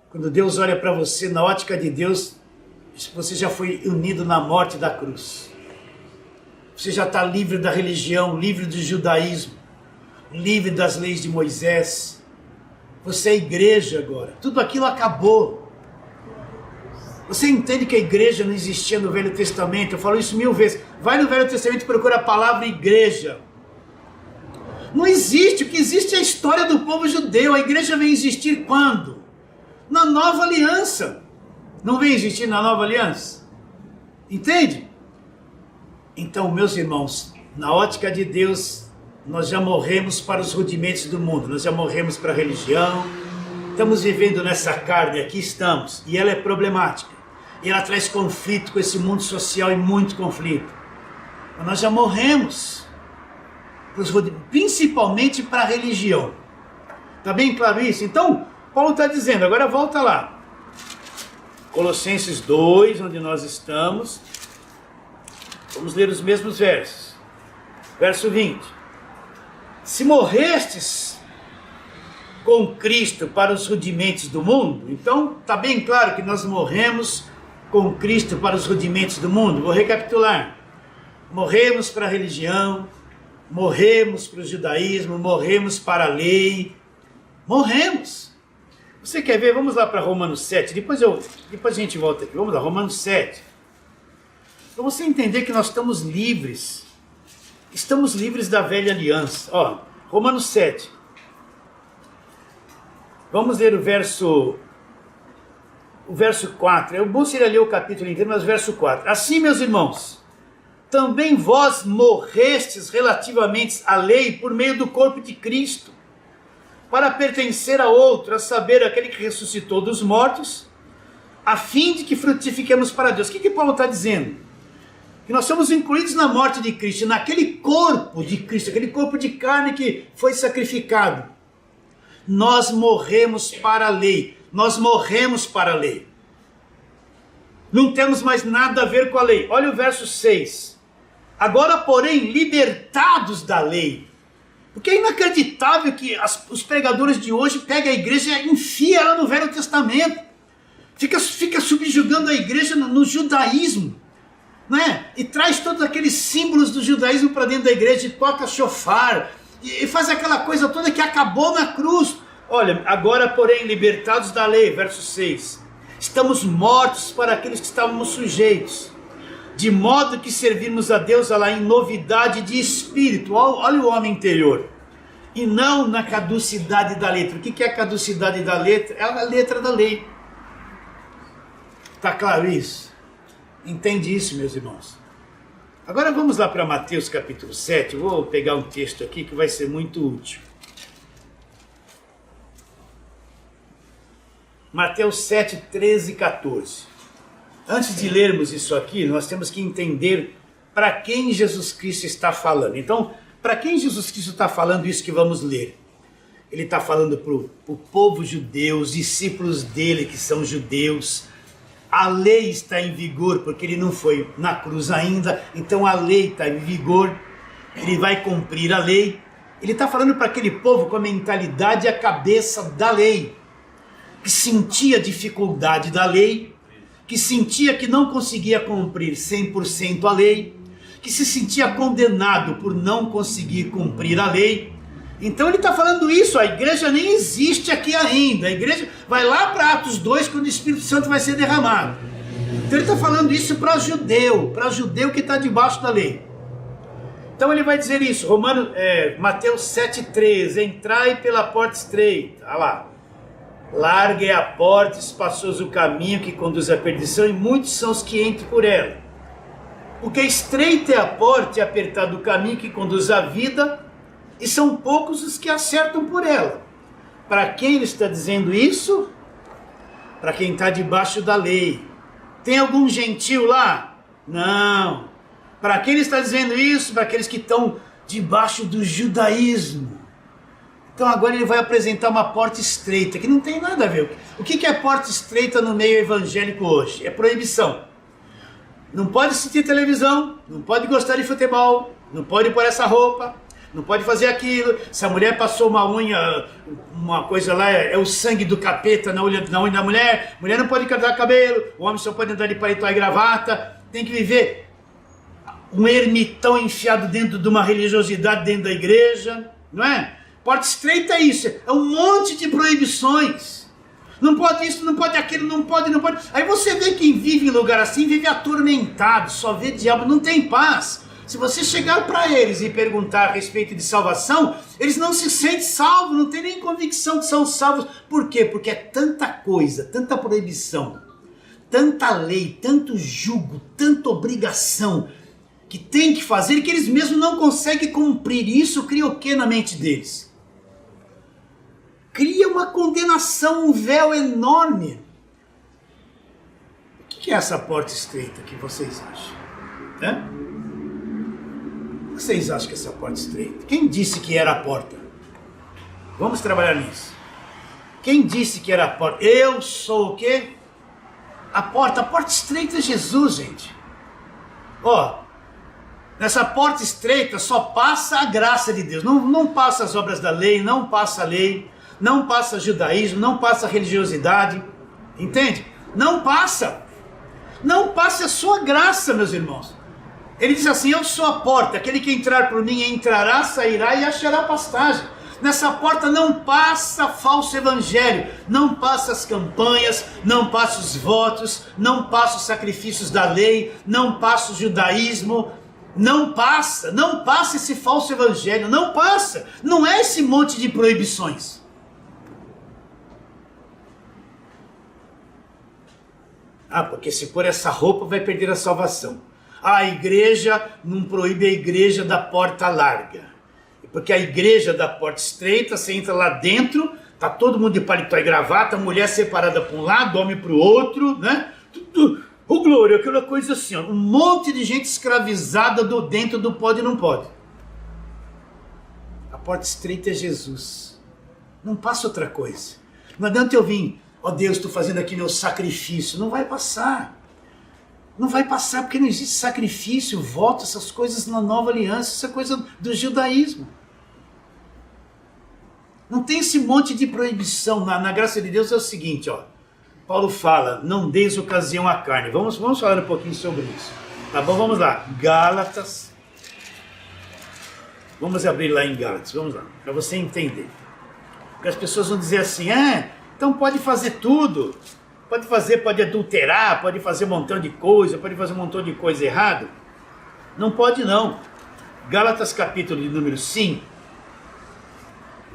Quando Deus olha para você, na ótica de Deus, você já foi unido na morte da cruz. Você já está livre da religião, livre do judaísmo, livre das leis de Moisés. Você é igreja agora. Tudo aquilo acabou. Você entende que a igreja não existia no Velho Testamento? Eu falo isso 1000 vezes. Vai no Velho Testamento e procura a palavra igreja. Não existe. O que existe é a história do povo judeu. A igreja vem existir quando? Na nova aliança. Não vem existir na nova aliança? Entende? Então, meus irmãos, na ótica de Deus, nós já morremos para os rudimentos do mundo. Nós já morremos para a religião. Estamos vivendo nessa carne, aqui estamos. E ela é problemática. E ela traz conflito com esse mundo social e muito conflito. Mas nós já morremos. Principalmente para a religião. Está bem claro isso? Então, Paulo está dizendo, agora volta lá. Colossenses 2, onde nós estamos. Vamos ler os mesmos versos. Verso 20. Se morrestes com Cristo para os rudimentos do mundo, então está bem claro que nós morremos com Cristo para os rudimentos do mundo. Vou recapitular. Morremos para a religião, morremos para o judaísmo, morremos para a lei, Morremos. Você quer ver? Vamos lá para Romanos 7. Depois a gente volta aqui. Vamos lá, Romanos 7. Para você entender que nós estamos livres. Estamos livres da velha aliança. Ó, Romanos 7. Vamos ler o verso 4. É bom seria ler o capítulo inteiro, mas o verso 4. Assim, meus irmãos, também vós morrestes relativamente à lei por meio do corpo de Cristo, para pertencer a outro, a saber, aquele que ressuscitou dos mortos, a fim de que frutifiquemos para Deus. O que Paulo está dizendo? Que nós somos incluídos na morte de Cristo, naquele corpo de Cristo, aquele corpo de carne que foi sacrificado. Nós morremos para a lei. Nós morremos para a lei. Não temos mais nada a ver com a lei. Olha o verso 6. Agora, porém, libertados da lei. Porque é inacreditável que os pregadores de hoje pegam a igreja e enfiam ela no Velho Testamento. Fica subjugando a igreja no judaísmo. Né? E traz todos aqueles símbolos do judaísmo para dentro da igreja, e toca chofar, e faz aquela coisa toda que acabou na cruz. Olha, agora porém libertados da lei, verso 6, estamos mortos para aqueles que estávamos sujeitos, de modo que servimos a Deus lá em novidade de espírito. Olha o homem interior, e não na caducidade da letra. O que é a caducidade da letra? É a letra da lei. Está claro isso? Entende isso, meus irmãos? Agora vamos lá para Mateus capítulo 7. Eu vou pegar um texto aqui que vai ser muito útil. Mateus 7, 13 e 14. Antes de lermos isso aqui, nós temos que entender para quem Jesus Cristo está falando. Então, para quem Jesus Cristo está falando isso que vamos ler? Ele está falando para o povo judeu, os discípulos dele que são judeus. A lei está em vigor, porque ele não foi na cruz ainda, então a lei está em vigor, ele vai cumprir a lei. Ele está falando para aquele povo com a mentalidade e a cabeça da lei, que sentia a dificuldade da lei, que sentia que não conseguia cumprir 100% a lei, que se sentia condenado por não conseguir cumprir a lei. Então ele está falando isso, a igreja nem existe aqui ainda, a igreja vai lá para Atos 2, quando o Espírito Santo vai ser derramado. Então ele está falando isso para judeu que está debaixo da lei. Então ele vai dizer isso, Mateus 7,13, entrai pela porta estreita, olha lá, larga é a porta, espaçoso o caminho que conduz à perdição, e muitos são os que entram por ela. Porque estreita é a porta e apertado o caminho que conduz à vida, e são poucos os que acertam por ela. Para quem ele está dizendo isso? Para quem está debaixo da lei. Tem algum gentil lá? Não. Para quem ele está dizendo isso? Para aqueles que estão debaixo do judaísmo. Então agora ele vai apresentar uma porta estreita, que não tem nada a ver. O que é porta estreita no meio evangélico hoje? É proibição. Não pode assistir televisão, não pode gostar de futebol, não pode pôr essa roupa, não pode fazer aquilo. Se a mulher passou uma unha, uma coisa lá, é o sangue do capeta na unha da mulher. Mulher não pode cortar cabelo, o homem só pode andar de paletó e gravata. Tem que viver um ermitão enfiado dentro de uma religiosidade dentro da igreja, não é? Porta estreita é isso, é um monte de proibições. Não pode isso, não pode aquilo, não pode. Aí você vê quem vive em lugar assim, vive atormentado, só vê diabo, não tem paz. Se você chegar para eles e perguntar a respeito de salvação, eles não se sentem salvos, não tem nem convicção que são salvos. Por quê? Porque é tanta coisa, tanta proibição, tanta lei, tanto jugo, tanta obrigação que tem que fazer, que eles mesmos não conseguem cumprir. Isso cria o que na mente deles? Cria uma condenação, um véu enorme. O que é essa porta estreita que vocês acham? Vocês acham que essa porta estreita? Quem disse que era a porta? Vamos trabalhar nisso. Quem disse que era a porta? Eu sou o quê? A porta estreita é Jesus, gente. Nessa porta estreita só passa a graça de Deus. Não passa as obras da lei, não passa a lei, não passa judaísmo, não passa a religiosidade. Entende? Não passa. Não passa a sua graça, meus irmãos. Ele diz assim, eu sou a porta, aquele que entrar por mim entrará, sairá e achará pastagem. Nessa porta não passa falso evangelho, não passa as campanhas, não passa os votos, não passa os sacrifícios da lei, não passa o judaísmo, não passa esse falso evangelho, não passa, não é esse monte de proibições. Ah, porque se pôr essa roupa vai perder a salvação. A igreja não proíbe a igreja da porta larga. Porque a igreja da porta estreita, você entra lá dentro, tá todo mundo de paletó e gravata, mulher separada para um lado, homem para o outro, né? Tudo, oh glória, aquela coisa assim, ó, um monte de gente escravizada dentro do pode e não pode. A porta estreita é Jesus. Não passa outra coisa. Não adianta eu vir, ó Deus, estou fazendo aqui meu sacrifício. Não vai passar. Não vai passar porque não existe sacrifício, voto, essas coisas na nova aliança, isso é coisa do judaísmo. Não tem esse monte de proibição. Na graça de Deus é o seguinte, ó. Paulo fala, não deis ocasião à carne. Vamos falar um pouquinho sobre isso. Tá bom, vamos lá. Gálatas. Vamos abrir lá em Gálatas, vamos lá, para você entender. Porque as pessoas vão dizer assim, então pode fazer tudo. Pode adulterar, pode fazer um montão de coisa, pode fazer um montão de coisa errada. Não pode não. Gálatas capítulo de número 5.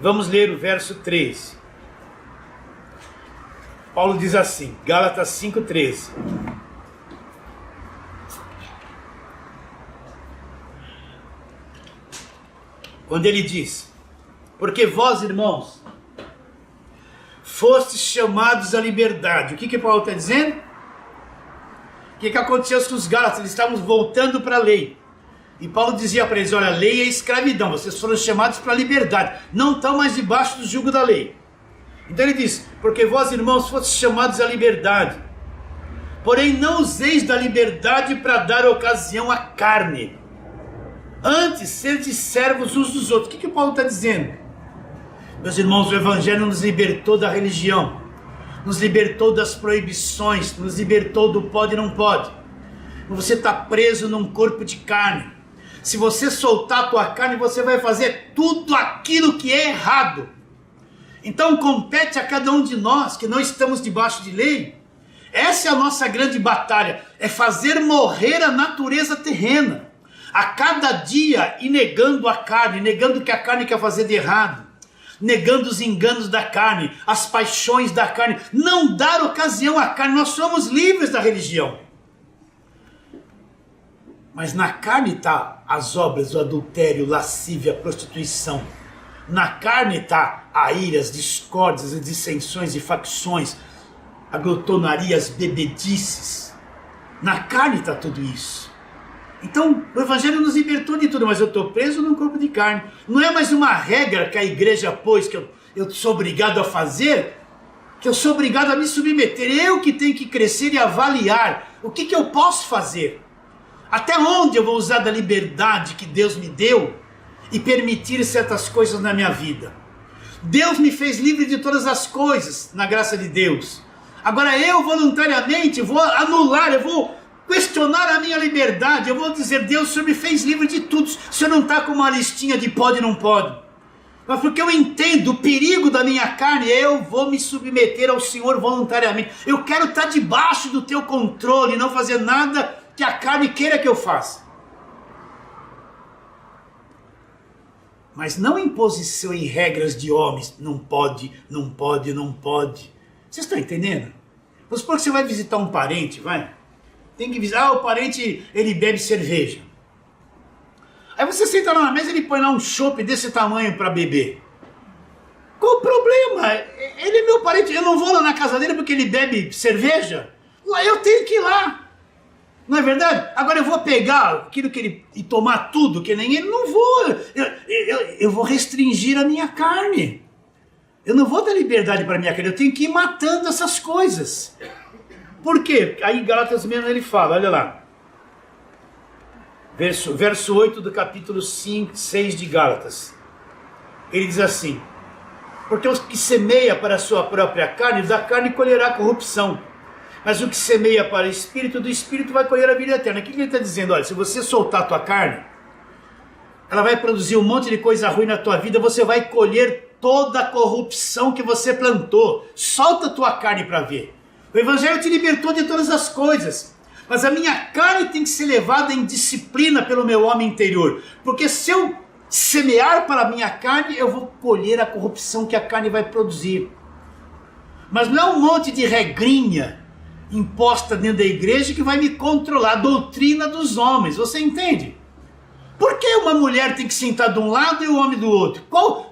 Vamos ler o verso 13. Paulo diz assim, Gálatas 5:13. Quando ele diz, porque vós, irmãos, fostes chamados à liberdade. O que Paulo está dizendo? O que aconteceu com os Gálatas? Eles estavam voltando para a lei. E Paulo dizia para eles, olha, a lei é escravidão, vocês foram chamados para a liberdade. Não estão mais debaixo do jugo da lei. Então ele diz, porque vós, irmãos, fostes chamados à liberdade. Porém não useis da liberdade para dar ocasião à carne. Antes, sede servos uns dos outros. O que Paulo está dizendo? Meus irmãos, o Evangelho nos libertou da religião, nos libertou das proibições, nos libertou do pode e não pode. Você está preso num corpo de carne. Se você soltar a tua carne, você vai fazer tudo aquilo que é errado. Então compete a cada um de nós, que não estamos debaixo de lei. Essa é a nossa grande batalha, é fazer morrer a natureza terrena. A cada dia, e negando a carne, negando o que a carne quer fazer de errado. Negando os enganos da carne, as paixões da carne, não dar ocasião à carne. Nós somos livres da religião. Mas na carne está as obras, o adultério, lascívia, a prostituição. Na carne está a ira, as discórdias, as dissensões e facções, a glutonaria, as bebedices. Na carne está tudo isso. Então, o Evangelho nos libertou de tudo, mas eu estou preso num corpo de carne. Não é mais uma regra que a igreja pôs, que eu sou obrigado a fazer, que eu sou obrigado a me submeter. Eu que tenho que crescer e avaliar o que eu posso fazer. Até onde eu vou usar da liberdade que Deus me deu e permitir certas coisas na minha vida. Deus me fez livre de todas as coisas, na graça de Deus. Agora eu voluntariamente vou anular, eu vou questionar a minha liberdade, eu vou dizer, Deus, o Senhor me fez livre de tudo, o Senhor não está com uma listinha de pode e não pode, mas porque eu entendo o perigo da minha carne, eu vou me submeter ao Senhor voluntariamente, eu quero estar debaixo do teu controle, não fazer nada que a carne queira que eu faça, mas não imposição em regras de homens, não pode, não pode, não pode, vocês estão entendendo? Vamos supor que você vai visitar um parente, vai, tem que visitar, o parente, ele bebe cerveja. Aí você senta lá na mesa e ele põe lá um chopp desse tamanho para beber. Qual o problema? Ele é meu parente, eu não vou lá na casa dele porque ele bebe cerveja? Lá eu tenho que ir lá. Não é verdade? Agora eu vou pegar aquilo que ele e tomar tudo, que nem ele, não vou. Eu vou restringir a minha carne. Eu não vou dar liberdade para a minha carne, eu tenho que ir matando essas coisas. Por quê? Aí Gálatas mesmo ele fala, olha lá. Verso 8 do capítulo 6 de Gálatas. Ele diz assim, porque o que semeia para a sua própria carne, da carne colherá corrupção. Mas o que semeia para o Espírito, do Espírito vai colher a vida eterna. O que ele está dizendo? Olha, se você soltar a tua carne, ela vai produzir um monte de coisa ruim na tua vida, você vai colher toda a corrupção que você plantou. Solta a tua carne para ver. O Evangelho te libertou de todas as coisas, mas a minha carne tem que ser levada em disciplina pelo meu homem interior, porque se eu semear para a minha carne, eu vou colher a corrupção que a carne vai produzir. Mas não é um monte de regrinha imposta dentro da igreja que vai me controlar, a doutrina dos homens, você entende? Por que uma mulher tem que sentar de um lado e o homem do outro?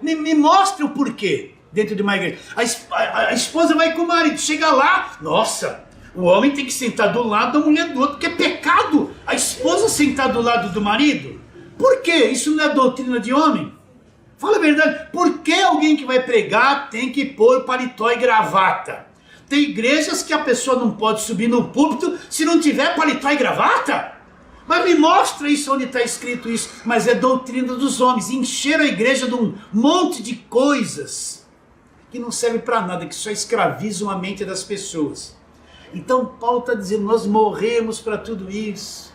Me mostre o porquê dentro de uma igreja. A esposa vai com o marido, chega lá, nossa, o homem tem que sentar do lado da mulher do outro, porque é pecado a esposa sentar do lado do marido. Por quê? Isso não é doutrina de homem? Fala a verdade, por que alguém que vai pregar tem que pôr paletó e gravata? Tem igrejas que a pessoa não pode subir no púlpito se não tiver paletó e gravata? Mas me mostra isso onde está escrito isso. Mas é doutrina dos homens. Encheram a igreja de um monte de coisas que não serve para nada, que só escravizam a mente das pessoas. Então Paulo está dizendo, nós morremos para tudo isso.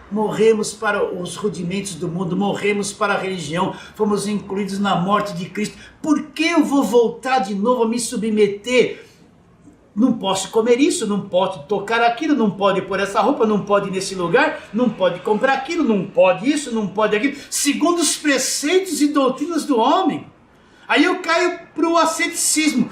Morremos para os rudimentos do mundo, morremos para a religião, fomos incluídos na morte de Cristo. Por que eu vou voltar de novo a me submeter? Não posso comer isso, não pode tocar aquilo, não pode pôr essa roupa, não pode ir nesse lugar, não pode comprar aquilo, não pode isso, não pode aquilo, segundo os preceitos e doutrinas do homem. Aí eu caio para o asceticismo.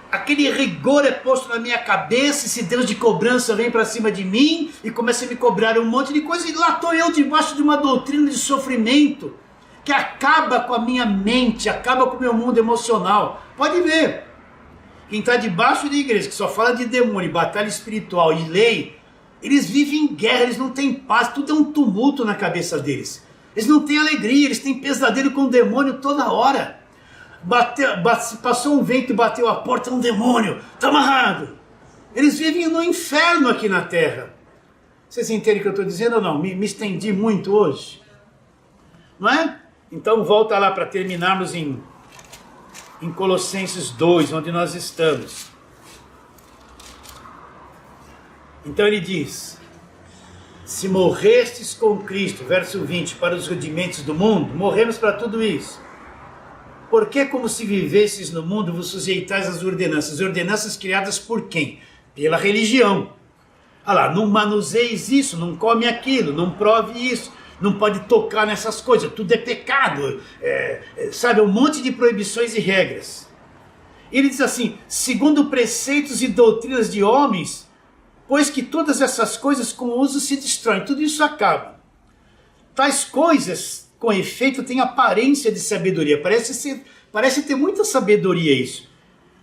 Aquele rigor é posto na minha cabeça, esse Deus de cobrança vem para cima de mim e começa a me cobrar um monte de coisa, e lá estou eu debaixo de uma doutrina de sofrimento que acaba com a minha mente, acaba com o meu mundo emocional. Pode ver, quem está debaixo da igreja, que só fala de demônio, batalha espiritual e lei, eles vivem em guerra, eles não têm paz, tudo é um tumulto na cabeça deles. Eles não têm alegria, eles têm pesadelo com o demônio toda hora. Passou um vento e bateu a porta, é um demônio, está amarrado. Eles vivem no inferno aqui na terra. Vocês entendem o que eu estou dizendo ou não? Me estendi muito hoje, não é? Então volta lá para terminarmos em Colossenses 2, onde nós estamos. Então ele diz, se morrestes com Cristo, verso 20, para os rudimentos do mundo, morremos para tudo isso. Porque como se vivesses no mundo, vos sujeitais às ordenanças. Ordenanças criadas por quem? Pela religião. Olha lá, não manuseis isso, não come aquilo, não prove isso, não pode tocar nessas coisas, tudo é pecado. Sabe, um monte de proibições e regras. Ele diz assim, segundo preceitos e doutrinas de homens, pois que todas essas coisas com o uso se destroem, tudo isso acaba. Tais coisas, com efeito, têm aparência de sabedoria, parece ter muita sabedoria isso.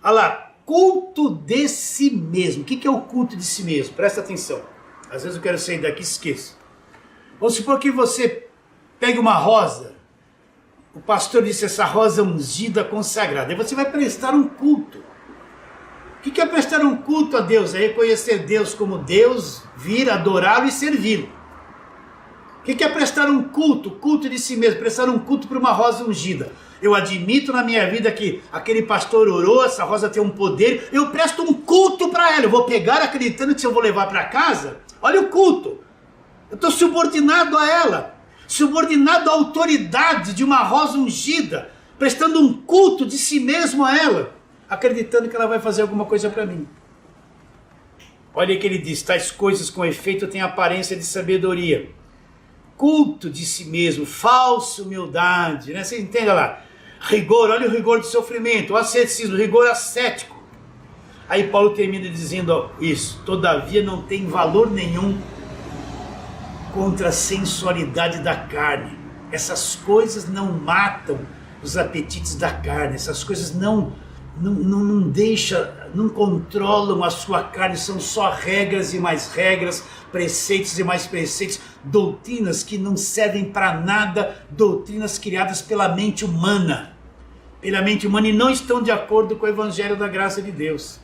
Olha lá, culto de si mesmo. O que é o culto de si mesmo? Presta atenção, às vezes eu quero sair daqui e esqueço. Vamos supor que você pegue uma rosa, o pastor disse, essa rosa ungida, consagrada, e você vai prestar um culto. O que é prestar um culto a Deus? É reconhecer Deus como Deus, vir, adorá-lo e servi-lo. O que é prestar um culto? Culto de si mesmo, prestar um culto para uma rosa ungida. Eu admito na minha vida que aquele pastor orou, essa rosa tem um poder, eu presto um culto para ela. Eu vou pegar acreditando que se eu vou levar para casa, olha o culto. Eu estou subordinado a ela, subordinado à autoridade de uma rosa ungida, prestando um culto de si mesmo a ela, acreditando que ela vai fazer alguma coisa para mim. Olha o que ele diz, tais coisas com efeito têm aparência de sabedoria. Culto de si mesmo, falsa humildade, né? Você entende lá? Rigor, olha o rigor do sofrimento, o asceticismo, o rigor ascético. Aí Paulo termina dizendo isso, todavia não tem valor nenhum contra a sensualidade da carne. Essas coisas não matam os apetites da carne, essas coisas não controlam a sua carne, são só regras e mais regras, preceitos e mais preceitos, doutrinas que não servem para nada, doutrinas criadas pela mente humana e não estão de acordo com o evangelho da graça de Deus.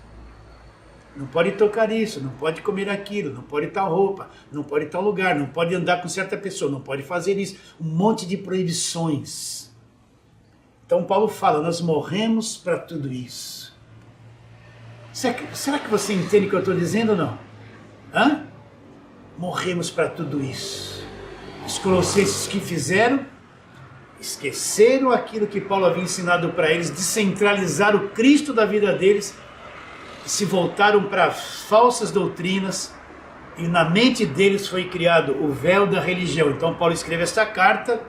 Não pode tocar isso, não pode comer aquilo, não pode tal roupa, não pode tal lugar, não pode andar com certa pessoa, não pode fazer isso, um monte de proibições. Então Paulo fala, nós morremos para tudo isso. Será que você entende o que eu estou dizendo ou não? Morremos para tudo isso. Os colossenses que fizeram? Esqueceram aquilo que Paulo havia ensinado para eles, descentralizaram o Cristo da vida deles, e se voltaram para falsas doutrinas, e na mente deles foi criado o véu da religião. Então Paulo escreve esta carta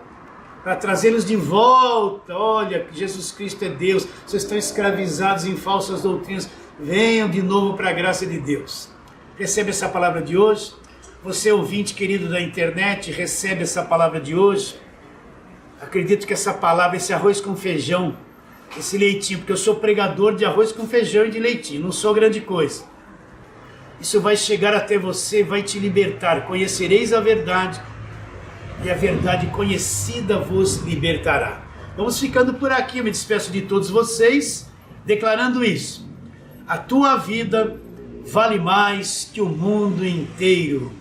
para trazê-los de volta. Olha, Jesus Cristo é Deus, vocês estão escravizados em falsas doutrinas, venham de novo para a graça de Deus. Recebe essa palavra de hoje. Você, ouvinte querido da internet, recebe essa palavra de hoje. Acredito que essa palavra, esse arroz com feijão, esse leitinho, porque eu sou pregador de arroz com feijão e de leitinho, não sou grande coisa. Isso vai chegar até você, vai te libertar. Conhecereis a verdade, e a verdade conhecida vos libertará. Vamos ficando por aqui, eu me despeço de todos vocês, declarando isso. A tua vida vale mais que o mundo inteiro.